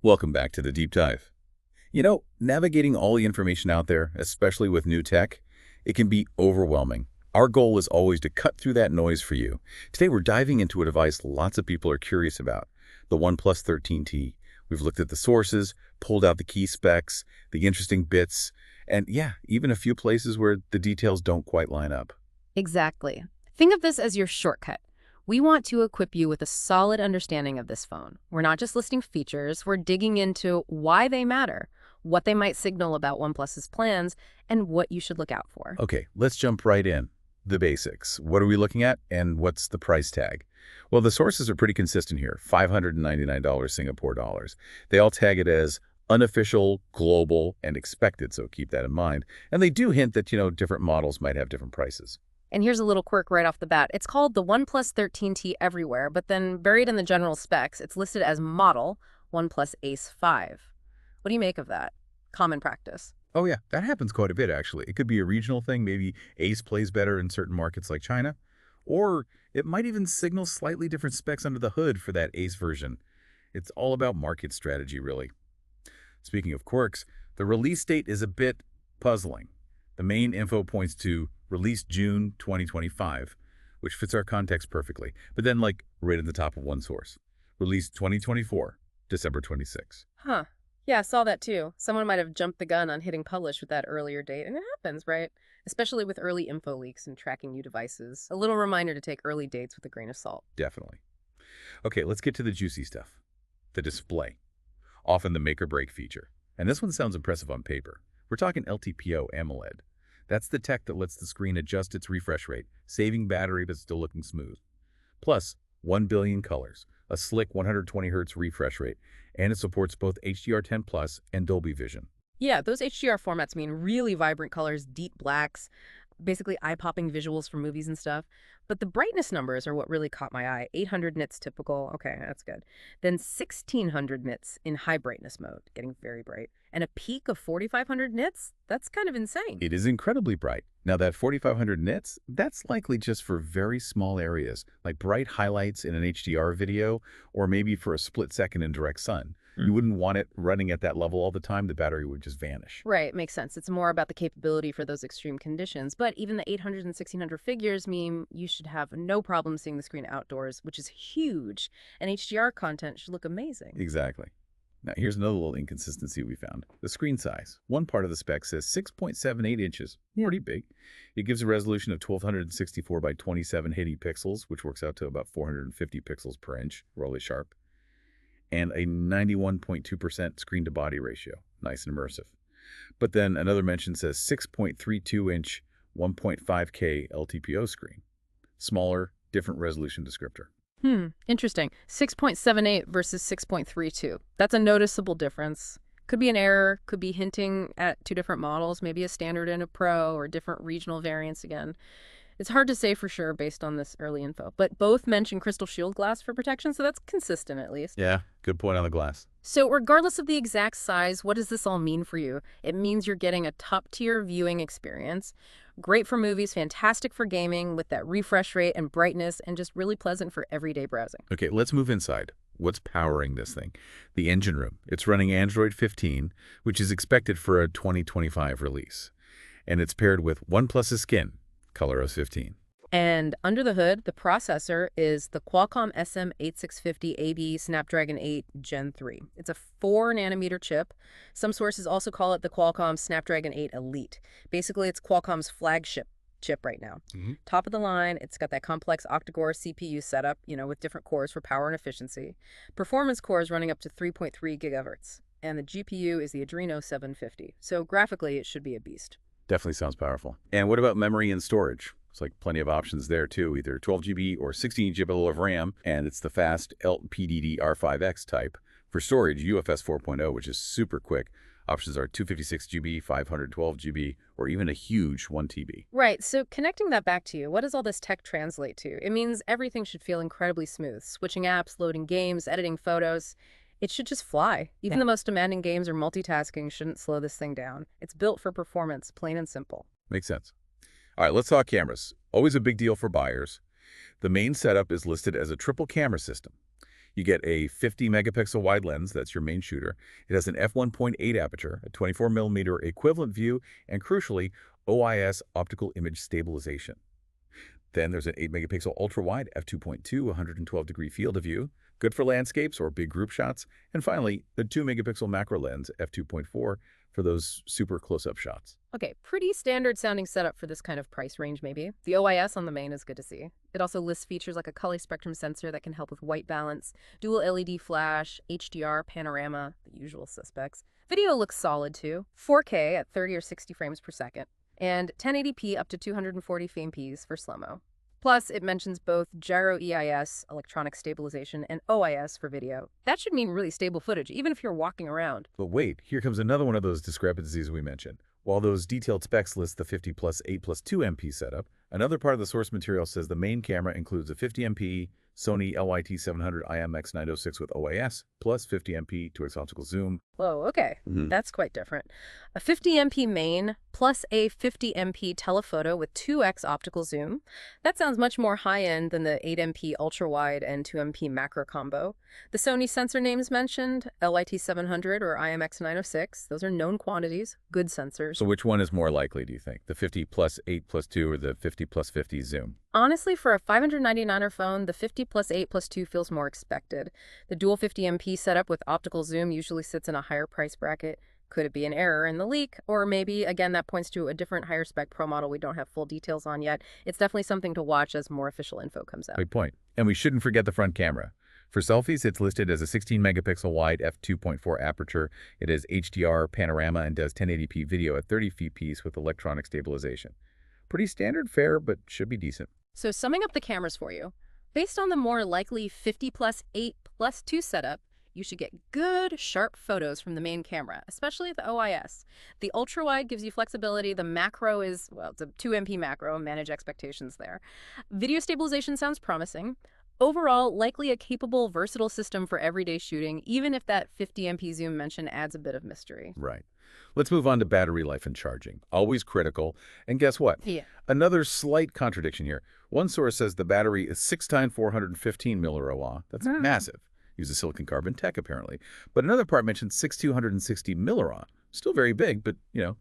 Welcome back to the deep dive. Navigating all the information out there, especially with new tech, it can be overwhelming. Our goal is always to cut through that noise for you. Today we're diving into a device lots of people are curious about, the OnePlus 13T. We've looked at the sources, pulled out the key specs, the interesting bits, and yeah, even a few places where the details don't quite line up. Exactly. Think of this as your shortcut. We want to equip you with a solid understanding of this phone. We're not just listing features, we're digging into why they matter, what they might signal about OnePlus's plans, and what you should look out for. Okay, let's jump right in. The basics. What are we looking at, and what's the price tag? Well, the sources are pretty consistent here, $599 Singapore dollars. They all tag it as unofficial, global, and expected, so keep that in mind. And they do hint that, different models might have different prices. And here's a little quirk right off the bat. It's called the OnePlus 13T everywhere, but then buried in the general specs, it's listed as model OnePlus Ace 5. What do you make of that? Common practice. Oh yeah, that happens quite a bit actually. It could be a regional thing, maybe Ace plays better in certain markets like China, or it might even signal slightly different specs under the hood for that Ace version. It's all about market strategy, really. Speaking of quirks, the release date is a bit puzzling. The main info points to release June 2025, which fits our context perfectly, but then right at the top of one source. Release 2024, December 26. Huh. Yeah, I saw that too. Someone might have jumped the gun on hitting publish with that earlier date, and it happens, right? Especially with early info leaks and tracking new devices. A little reminder to take early dates with a grain of salt. Definitely. Okay, let's get to the juicy stuff. The display. Often the make or break feature. And this one sounds impressive on paper. We're talking LTPO AMOLED. That's the tech that lets the screen adjust its refresh rate, saving battery but still looking smooth. Plus, 1 billion colors, a slick 120 Hz refresh rate, and it supports both HDR10 Plus and Dolby Vision. Yeah, those HDR formats mean really vibrant colors, deep blacks, basically eye-popping visuals for movies and stuff. But the brightness numbers are what really caught my eye. 800 nits typical. Okay, that's good. Then 1600 nits in high brightness mode, getting very bright. And a peak of 4500 nits? That's kind of insane. It is incredibly bright. Now that 4500 nits, that's likely just for very small areas, like bright highlights in an HDR video, or maybe for a split second in direct sun. You wouldn't want it running at that level all the time. The battery would just vanish. Right, makes sense. It's more about the capability for those extreme conditions. But even the 800 and 1600 figures mean you should have no problem seeing the screen outdoors, which is huge. And HDR content should look amazing. Exactly. Now, here's another little inconsistency we found. The screen size. One part of the spec says 6.78 inches. Pretty big. It gives a resolution of 1264 by 2780 pixels, which works out to about 450 pixels per inch, really sharp. And a 91.2% screen-to-body ratio. Nice and immersive. But then another mention says 6.32-inch 1.5K LTPO screen. Smaller, different resolution descriptor. Interesting. 6.78 versus 6.32. That's a noticeable difference. Could be an error, could be hinting at two different models, maybe a standard and a pro, or different regional variants again. It's hard to say for sure based on this early info, but both mention crystal shield glass for protection, so that's consistent at least. Yeah, good point on the glass. So regardless of the exact size, what does this all mean for you? It means you're getting a top-tier viewing experience. Great for movies, fantastic for gaming with that refresh rate and brightness, and just really pleasant for everyday browsing. Okay, let's move inside. What's powering this thing? The engine room. It's running Android 15, which is expected for a 2025 release. And it's paired with OnePlus's skin, ColorOS 15. And under the hood, the processor is the Qualcomm SM8650AB Snapdragon 8 Gen 3. It's a 4-nanometer chip. Some sources also call it the Qualcomm Snapdragon 8 Elite. Basically, it's Qualcomm's flagship chip right now. Top of the line, it's got that complex octa-core CPU setup, with different cores for power and efficiency. Performance cores running up to 3.3 gigahertz. And the GPU is the Adreno 750. So graphically, it should be a beast. Definitely sounds powerful. And what about memory and storage? It's plenty of options there too, either 12 GB or 16 GB of RAM, and it's the fast LPDDR5X type. For storage, UFS 4.0, which is super quick. Options are 256 GB, 512 GB, or even a huge 1 TB. Right, so connecting that back to you, what does all this tech translate to? It means everything should feel incredibly smooth. Switching apps, loading games, editing photos. It should just fly. Even the most demanding games or multitasking shouldn't slow this thing down. It's built for performance, plain and simple. Makes sense. All right, let's talk cameras. Always a big deal for buyers. The main setup is listed as a triple camera system. You get a 50 megapixel wide lens, that's your main shooter. It has an f1.8 aperture, a 24 millimeter equivalent view, and crucially, OIS optical image stabilization. Then there's an 8 megapixel ultra wide f2.2 112-degree field of view, good for landscapes or big group shots. And finally, the 2 megapixel macro lens f2.4 for those super close-up shots. Okay, pretty standard sounding setup for this kind of price range, maybe. The OIS on the main is good to see. It also lists features like a color spectrum sensor that can help with white balance, dual LED flash, HDR, panorama, the usual suspects. Video looks solid too, 4K at 30 or 60 frames per second, and 1080p up to 240 fps for slow-mo. Plus, it mentions both gyro EIS, electronic stabilization, and OIS for video. That should mean really stable footage, even if you're walking around. But wait, here comes another one of those discrepancies we mentioned. While those detailed specs list the 50 plus 8 plus 2 MP setup, another part of the source material says the main camera includes a 50 MP Sony LYT700 IMX906 with OIS, plus 50 MP 2x optical zoom. Whoa, okay. That's quite different. A 50 MP main plus a 50 MP telephoto with 2x optical zoom. That sounds much more high-end than the 8 MP ultra-wide and 2 MP macro combo. The Sony sensor names mentioned, LYT700 or IMX906, those are known quantities, good sensors. So which one is more likely, do you think? The 50 plus 8 plus 2 or the 50 plus 50 zoom? Honestly, for a $599 phone, the 50 plus 8 plus 2 feels more expected. The dual 50 MP setup with optical zoom usually sits in a higher price bracket. Could it be an error in the leak? Or maybe, again, that points to a different higher spec Pro model we don't have full details on yet. It's definitely something to watch as more official info comes out. Great point. And we shouldn't forget the front camera. For selfies, it's listed as a 16 megapixel wide f2.4 aperture. It has HDR, panorama, and does 1080p video at 30 fps with electronic stabilization. Pretty standard fare, but should be decent. So summing up the cameras for you, based on the more likely 50 plus 8 plus 2 setup, you should get good, sharp photos from the main camera, especially the OIS. The ultra-wide gives you flexibility. The macro is, well, it's a 2 MP macro, manage expectations there. Video stabilization sounds promising. Overall, likely a capable, versatile system for everyday shooting, even if that 50 MP zoom mention adds a bit of mystery. Right. Let's move on to battery life and charging. Always critical. And guess what? Yeah. Another slight contradiction here. One source says the battery is 6 times 415 milliroah. That's massive. Uses silicon carbon tech, apparently. But another part mentions 6,260 milliroah. Still very big, but,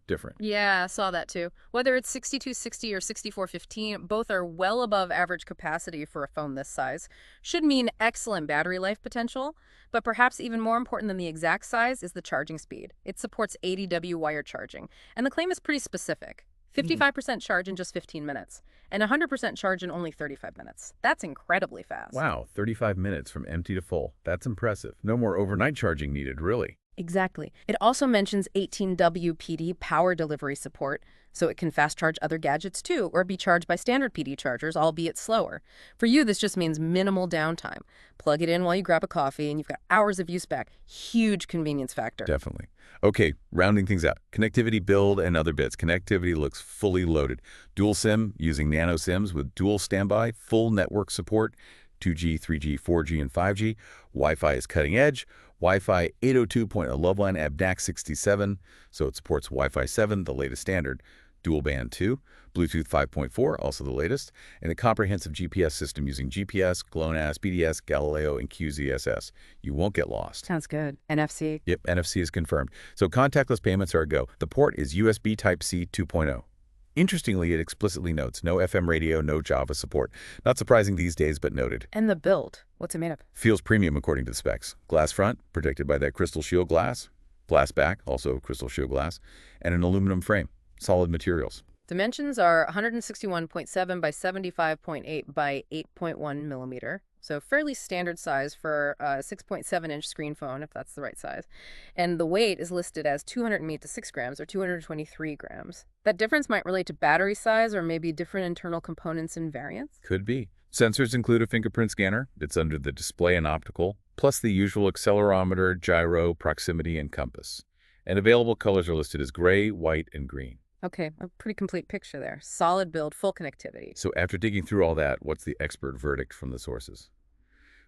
different. Yeah, I saw that too. Whether it's 6260 or 6415, both are well above average capacity for a phone this size. Should mean excellent battery life potential, but perhaps even more important than the exact size is the charging speed. It supports 80W wire charging, and the claim is pretty specific. 55% charge in just 15 minutes, and 100% charge in only 35 minutes. That's incredibly fast. Wow, 35 minutes from empty to full. That's impressive. No more overnight charging needed, really. Exactly. It also mentions 18W PD power delivery support, so it can fast charge other gadgets too, or be charged by standard PD chargers, albeit slower. For you, this just means minimal downtime. Plug it in while you grab a coffee, and you've got hours of use back. Huge convenience factor. Definitely. Okay, rounding things out. Connectivity build and other bits. Connectivity looks fully loaded. Dual SIM using nano SIMs with dual standby, full network support, 2G, 3G, 4G, and 5G. Wi-Fi is cutting edge. Wi-Fi 802.11 ABDAC 67, so it supports Wi-Fi 7, the latest standard. Dual band 2, Bluetooth 5.4, also the latest, and a comprehensive GPS system using GPS, GLONASS, BDS, Galileo, and QZSS. You won't get lost. Sounds good. NFC? Yep, NFC is confirmed. So contactless payments are a go. The port is USB Type-C 2.0. Interestingly, it explicitly notes no FM radio, no Java support. Not surprising these days, but noted. And the build. What's it made of? Feels premium according to the specs. Glass front, protected by that crystal shield glass. Glass back, also crystal shield glass. And an aluminum frame. Solid materials. Dimensions are 161.7 by 75.8 by 8.1 millimeter. So fairly standard size for a 6.7-inch screen phone, if that's the right size. And the weight is listed as 286 grams or 223 grams. That difference might relate to battery size or maybe different internal components and variants. Could be. Sensors include a fingerprint scanner. It's under the display and optical, plus the usual accelerometer, gyro, proximity, and compass. And available colors are listed as gray, white, and green. Okay, a pretty complete picture there. Solid build, full connectivity. So after digging through all that, what's the expert verdict from the sources?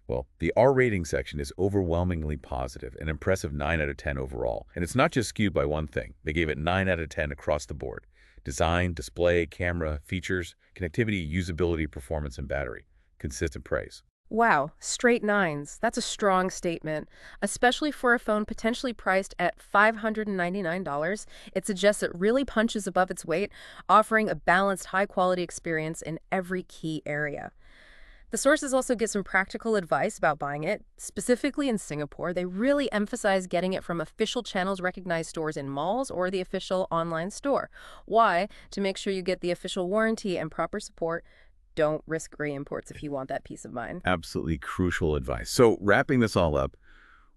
Well, the R rating section is overwhelmingly positive, an impressive 9 out of 10 overall. And it's not just skewed by one thing. They gave it 9 out of 10 across the board. Design, display, camera, features, connectivity, usability, performance, and battery. Consistent praise. Wow, straight nines. That's a strong statement, especially for a phone potentially priced at $599. It suggests it really punches above its weight, offering a balanced, high-quality experience in every key area. The sources also give some practical advice about buying it. Specifically in Singapore, they really emphasize getting it from official channels recognized stores in malls or the official online store. Why? To make sure you get the official warranty and proper support. Don't risk gray imports if you want that peace of mind. Absolutely crucial advice. So wrapping this all up,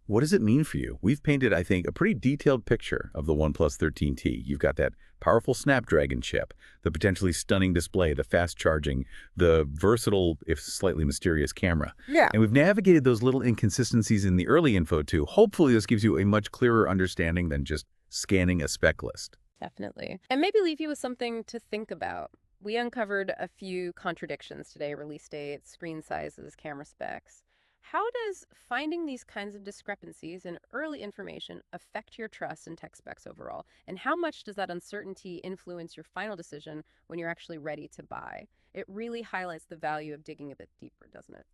what does it mean for you? We've painted, I think, a pretty detailed picture of the OnePlus 13T. You've got that powerful Snapdragon chip, the potentially stunning display, the fast charging, the versatile, if slightly mysterious camera. Yeah. And we've navigated those little inconsistencies in the early info too. Hopefully this gives you a much clearer understanding than just scanning a spec list. Definitely. And maybe leave you with something to think about. We uncovered a few contradictions today: release dates, screen sizes, camera specs. How does finding these kinds of discrepancies in early information affect your trust in tech specs overall? And how much does that uncertainty influence your final decision when you're actually ready to buy? It really highlights the value of digging a bit deeper, doesn't it?